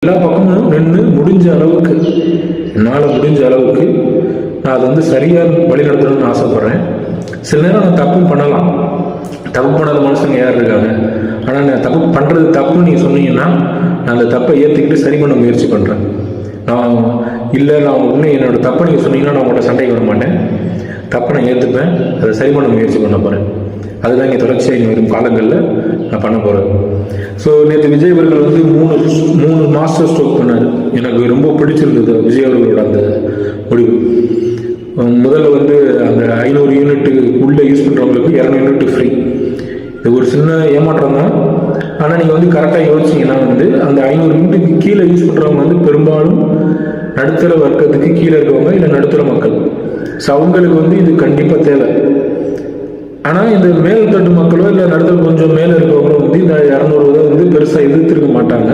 எல்லா பக்கமும் நின்று முடிஞ்ச அளவுக்கு, என்னால் முடிஞ்ச அளவுக்கு நான் அதை வந்து சரியாக வழிநடத்தணும்னு ஆசைப்பட்றேன். சில நேரம் நான் தப்பும் பண்ணலாம், தப்பு பண்ணாத மனுஷங்க யார் இருக்காங்க. ஆனால் நான் தப்பு பண்ணுறது தப்புன்னு நீங்கள் சொன்னீங்கன்னா நான் அந்த தப்பை ஏற்றுக்கிட்டு சரி பண்ண முயற்சி பண்ணுறேன். நான் இல்லை, நான் இன்னும் என்னோடய தப்பை நீங்கள் சொன்னீங்கன்னா நான் உங்கள்கிட்ட சண்டைக்கு வர மாட்டேன், தப்பை நான் ஏற்றுப்பேன், அதை சரி பண்ண முயற்சி பண்ண போகிறேன். அதுதான் இங்கே தொடர்ச்சியாக இனி வரும் காலங்களில் நான் பண்ண போகிறேன். ஸோ நேற்று விஜய் அவர்கள் வந்து மூணு மாஸ்டர் ஸ்ட்ரோக் பண்ணார். எனக்கு ரொம்ப பிடிச்சிருந்தது விஜய் அவர்களோட அந்த முடிவு. முதல்ல வந்து அந்த 500 யூனிட்டு உள்ளே யூஸ் பண்ணுறவங்களுக்கு 200 யூனிட் ஃப்ரீ. இது ஒரு சின்ன ஏமாற்றம் தான். ஆனால் நீங்கள் வந்து கரெக்டாக யோசிச்சிங்கன்னா வந்து அந்த 500 யூனிட்டுக்கு கீழே யூஸ் பண்ணுறவங்க வந்து பெரும்பாலும் நடுத்தர வர்க்கத்துக்கு கீழே இருக்கவங்க, இல்லை நடுத்தர மக்கள். ஸோ அவங்களுக்கு வந்து இது கண்டிப்பாக தேவை. ஆனால் இந்த மேல் தட்டு மக்களோ இல்லை நடுத்தர கொஞ்சம் மேலே இருக்கவங்களோ வந்து இந்த 200 வந்து பெருசாக எதிர்த்திருக்க மாட்டாங்க.